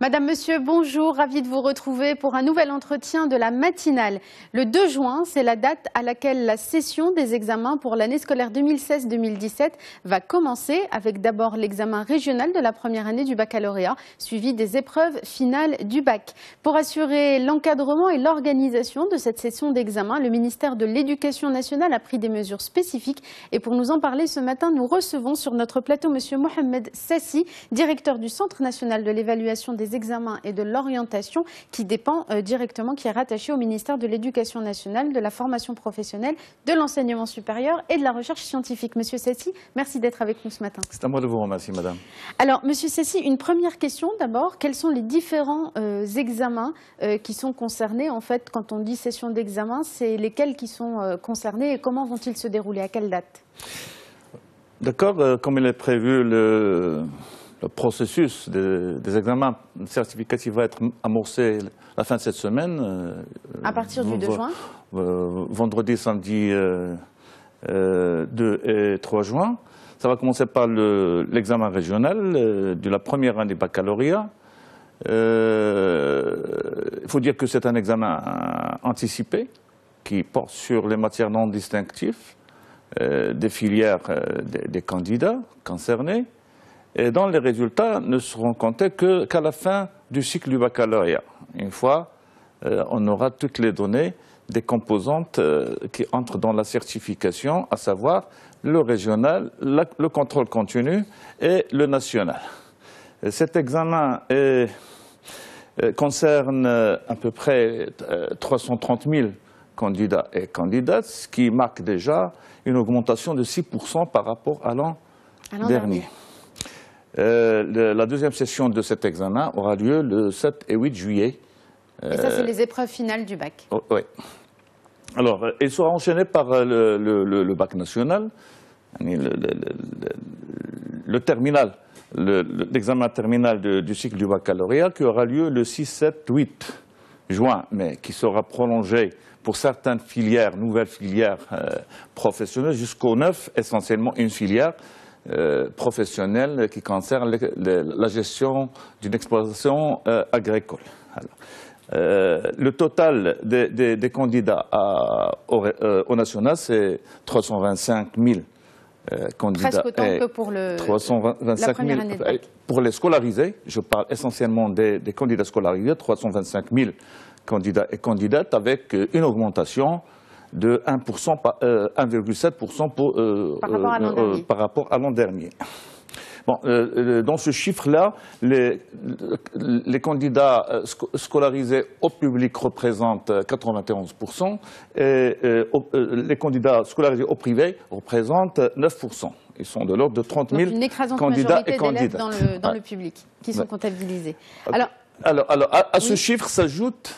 Madame, Monsieur, bonjour, ravi de vous retrouver pour un nouvel entretien de la matinale. Le 2 juin, c'est la date à laquelle la session des examens pour l'année scolaire 2016-2017 va commencer, avec d'abord l'examen régional de la première année du baccalauréat, suivi des épreuves finales du bac. Pour assurer l'encadrement et l'organisation de cette session d'examen, le ministère de l'Éducation nationale a pris des mesures spécifiques. Et pour nous en parler ce matin, nous recevons sur notre plateau Monsieur Mohamed Sassi, directeur du Centre national de l'évaluation des examens et de l'orientation qui dépend directement, qui est rattaché au ministère de l'Éducation nationale, de la formation professionnelle, de l'enseignement supérieur et de la recherche scientifique. Monsieur Sassi, merci d'être avec nous ce matin. C'est à moi de vous remercier, madame. Alors, Monsieur Sassi, une première question d'abord. Quels sont les différents examens qui sont concernés? En fait, quand on dit session d'examen, c'est lesquels qui sont concernés et comment vont-ils se dérouler? À quelle date? D'accord, comme il est prévu, le processus des examens certificatifs va être amorcé à la fin de cette semaine. À partir du 2 juin vendredi, samedi 2 et 3 juin. Ça va commencer par l'examen régional de la première année baccalauréat. Il faut dire que c'est un examen anticipé qui porte sur les matières non distinctives des filières des candidats concernés. Et dont les résultats ne seront comptés qu'à la fin du cycle du baccalauréat. Une fois, on aura toutes les données des composantes qui entrent dans la certification, à savoir le régional, le contrôle continu et le national. Cet examen concerne à peu près 330 000 candidats et candidates, ce qui marque déjà une augmentation de 6% par rapport à l'an dernier. La deuxième session de cet examen aura lieu le 7 et 8 juillet. Et ça, c'est les épreuves finales du bac. Oui. Alors, il sera enchaîné par le bac national, le terminal, l'examen terminal du cycle du baccalauréat qui aura lieu le 6, 7, 8 juin, mais qui sera prolongé pour certaines filières, nouvelles filières professionnelles, jusqu'au 9, essentiellement une filière professionnelle qui concerne la gestion d'une exploitation agricole. Alors, le total des candidats au national, c'est 325 000 candidats. Presque autant que pour la première année de bac. Pour les scolarisés, je parle essentiellement des candidats scolarisés, 325 000 candidats et candidates avec une augmentation de 1,7% par rapport à l'an dernier. Bon, dans ce chiffre-là, les candidats scolarisés au public représentent 91% et les candidats scolarisés au privé représentent 9%. Ils sont de l'ordre de 30 000 candidats et candidates. Dans le public qui sont comptabilisés. Alors à ce chiffre s'ajoutent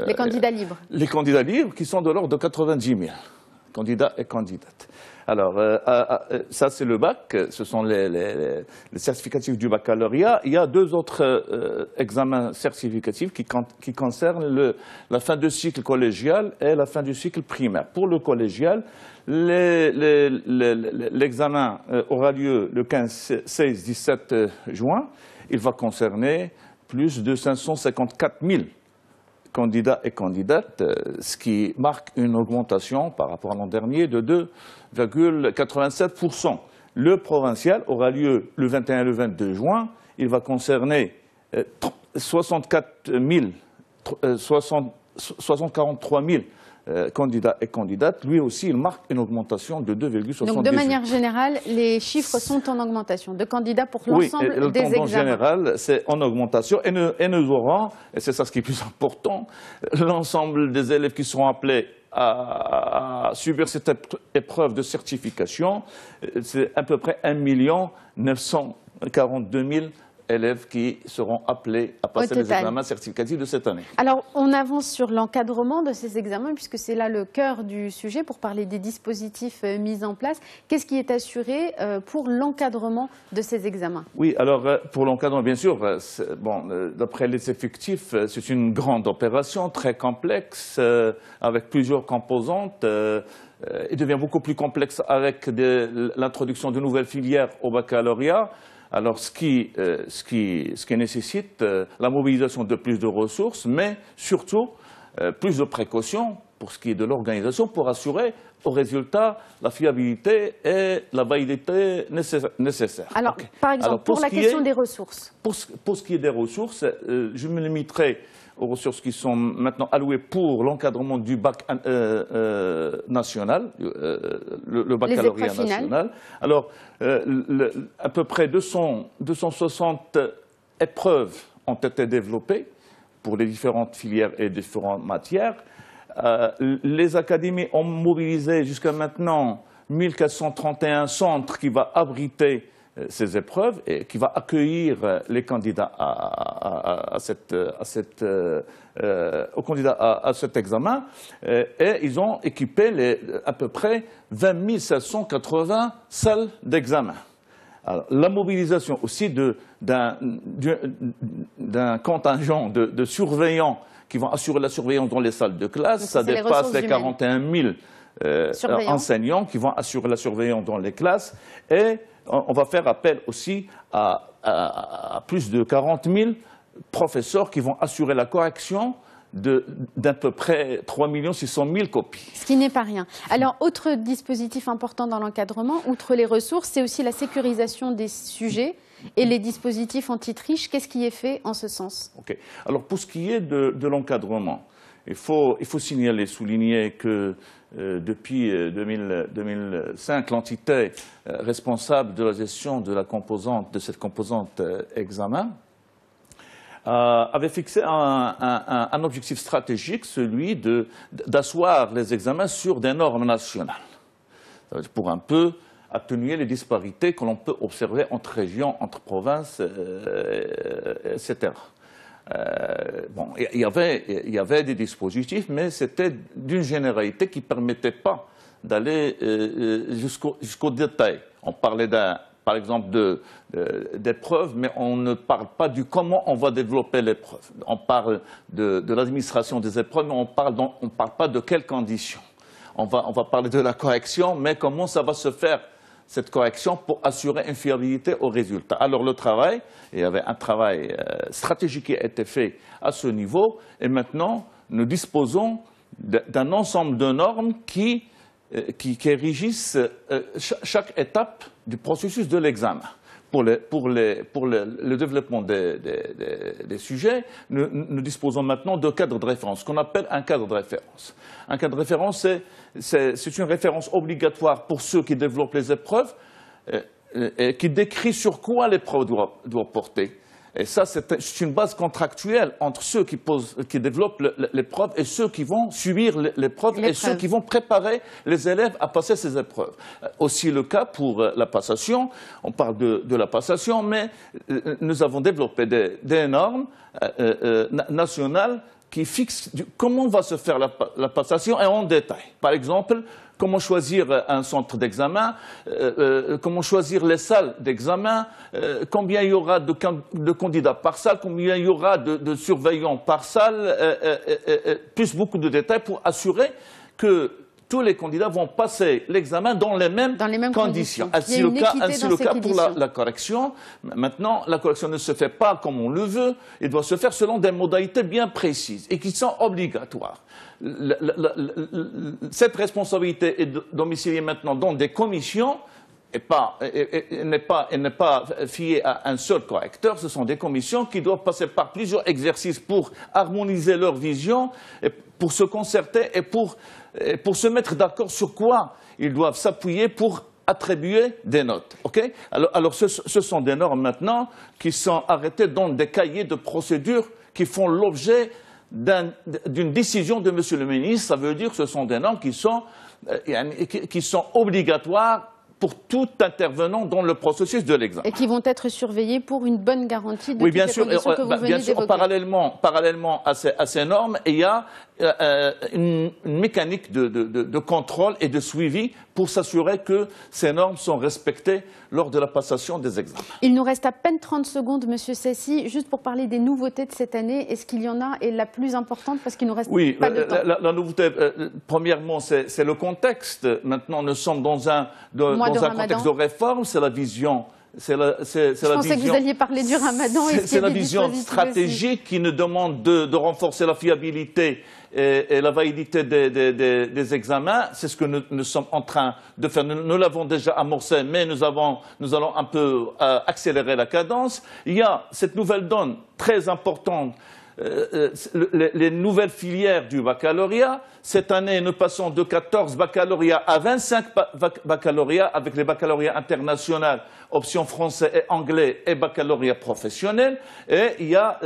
les candidats libres. Les candidats libres qui sont de l'ordre de 90 000 candidats et candidates. Alors, ça c'est le bac, ce sont les certificatifs du baccalauréat. Il y a deux autres examens certificatifs qui concernent la fin du cycle collégial et la fin du cycle primaire. Pour le collégial, l'examen aura lieu le 15, 16, 17 juin. Il va concerner plus de 554 000 candidats et candidates, ce qui marque une augmentation par rapport à l'an dernier de 2,87%. Le provincial aura lieu le 21 et le 22 juin. Il va concerner 643 000 candidats et candidates. Lui aussi, il marque une augmentation de 2,78%. Donc, de manière générale, les chiffres sont en augmentation de candidats pour l'ensemble des examens. Oui, en général, c'est en augmentation. Et nous aurons, et c'est ça ce qui est plus important, l'ensemble des élèves qui seront appelés à subir cette épreuve de certification. C'est à peu près 1 942 000 élèves qui seront appelés à passer les examens certificatifs de cette année. Alors, on avance sur l'encadrement de ces examens, puisque c'est là le cœur du sujet, pour parler des dispositifs mis en place. Qu'est-ce qui est assuré pour l'encadrement de ces examens? Oui, alors, pour l'encadrement, bien sûr, d'après les effectifs, c'est une grande opération, très complexe, avec plusieurs composantes. Il devient beaucoup plus complexe avec l'introduction de nouvelles filières au baccalauréat. Alors, ce qui nécessite la mobilisation de plus de ressources, mais surtout plus de précautions pour ce qui est de l'organisation, pour assurer au résultat la fiabilité et la validité nécessaires. Alors, okay. Par exemple, alors, pour la question des ressources. Pour ce qui est des ressources, je me limiterai aux ressources qui sont maintenant allouées pour l'encadrement du bac national, le baccalauréat national. Alors, à peu près 260 épreuves ont été développées pour les différentes filières et différentes matières. Les académies ont mobilisé jusqu'à maintenant 1431 centres qui vont abriter ces épreuves et qui va accueillir les candidats à cet examen. Et ils ont équipé à peu près 20 780 salles d'examen. Alors, la mobilisation aussi d'un contingent de surveillants qui vont assurer la surveillance dans les salles de classe, ça dépasse les 41 000 enseignants qui vont assurer la surveillance dans les classes. Et on va faire appel aussi à plus de 40 000 professeurs qui vont assurer la correction d'à peu près 3 600 000 copies. Ce qui n'est pas rien. Alors, autre dispositif important dans l'encadrement, outre les ressources, c'est aussi la sécurisation des sujets et les dispositifs anti-triche. Qu'est-ce qui est fait en ce sens? Okay. Alors, pour ce qui est de l'encadrement, il faut souligner que depuis 2005, l'entité responsable de la gestion de cette composante examen avait fixé un objectif stratégique, celui d'asseoir les examens sur des normes nationales, pour un peu atténuer les disparités que l'on peut observer entre régions, entre provinces, etc. Bon, il y avait des dispositifs, mais c'était d'une généralité qui ne permettait pas d'aller jusqu'au détail. On parlait par exemple d'épreuves, mais on ne parle pas du comment on va développer l'épreuve. On parle de l'administration des épreuves, mais on ne parle pas de quelles conditions. On va parler de la correction, mais comment ça va se faire, cette correction, pour assurer une fiabilité au résultat. Alors il y avait un travail stratégique qui a été fait à ce niveau, et maintenant nous disposons d'un ensemble de normes qui régissent chaque étape du processus de l'examen. Pour le développement des sujets, nous disposons maintenant de cadres de référence, qu'on appelle un cadre de référence. Un cadre de référence, c'est une référence obligatoire pour ceux qui développent les épreuves et qui décrit sur quoi l'épreuve doit porter. Et ça, c'est une base contractuelle entre ceux qui développent l'épreuve et ceux qui vont subir l'épreuve et ceux qui vont préparer les élèves à passer ces épreuves. Aussi le cas pour la passation. On parle de la passation, mais nous avons développé des normes nationales qui fixent comment va se faire la passation et en détail. Par exemple, comment choisir un centre d'examen, comment choisir les salles d'examen, combien il y aura de candidats par salle, combien il y aura de surveillants par salle, plus beaucoup de détails pour assurer que tous les candidats vont passer l'examen dans les mêmes conditions. Ainsi le cas pour la correction. Maintenant, la correction ne se fait pas comme on le veut, elle doit se faire selon des modalités bien précises et qui sont obligatoires. Cette responsabilité est domiciliée maintenant dans des commissions et n'est pas fiée à un seul correcteur. Ce sont des commissions qui doivent passer par plusieurs exercices pour harmoniser leur vision, et pour se concerter et pour se mettre d'accord sur quoi ils doivent s'appuyer pour attribuer des notes. Okay? Alors ce sont des normes maintenant qui sont arrêtées dans des cahiers de procédure qui font l'objet d'une décision de Monsieur le ministre. Ça veut dire que ce sont des normes qui sont obligatoires pour tout intervenant dans le processus de l'examen. Et qui vont être surveillés pour une bonne garantie de toutes les conditions que vous venez d'évoquer. Parallèlement à ces normes, il y a une mécanique de contrôle et de suivi pour s'assurer que ces normes sont respectées lors de la passation des examens. Il nous reste à peine 30 secondes, Monsieur Sessi, juste pour parler des nouveautés de cette année. Est-ce qu'il y en a, et la plus importante, parce qu'il nous reste pas de temps? La nouveauté, premièrement, c'est le contexte. Maintenant, nous sommes dans un contexte de réforme, c'est la vision Je pensais que vous alliez parler du ramadan. C'est la vision stratégique qui nous demande de renforcer la fiabilité et la validité des examens. C'est ce que nous sommes en train de faire. Nous l'avons déjà amorcé, mais nous allons un peu accélérer la cadence. Il y a cette nouvelle donne très importante. Les nouvelles filières du baccalauréat. Cette année, nous passons de 14 baccalauréats à 25 baccalauréats avec les baccalauréats internationaux, option français et anglais et baccalauréat professionnel. Et il y a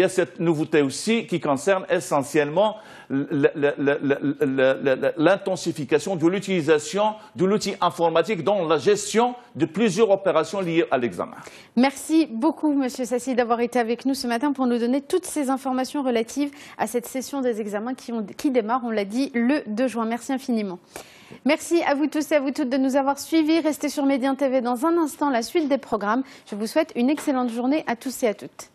cette nouveauté aussi qui concerne essentiellement l'intensification de l'utilisation de l'outil informatique dans la gestion de plusieurs opérations liées à l'examen. Merci beaucoup, Monsieur Sassi, d'avoir été avec nous ce matin pour nous donner toutes ces informations relatives à cette session des examens qui démarre, on l'a dit, le 2 juin. Merci infiniment. Merci à vous tous et à vous toutes de nous avoir suivis. Restez sur Médien TV dans un instant, la suite des programmes. Je vous souhaite une excellente journée à tous et à toutes.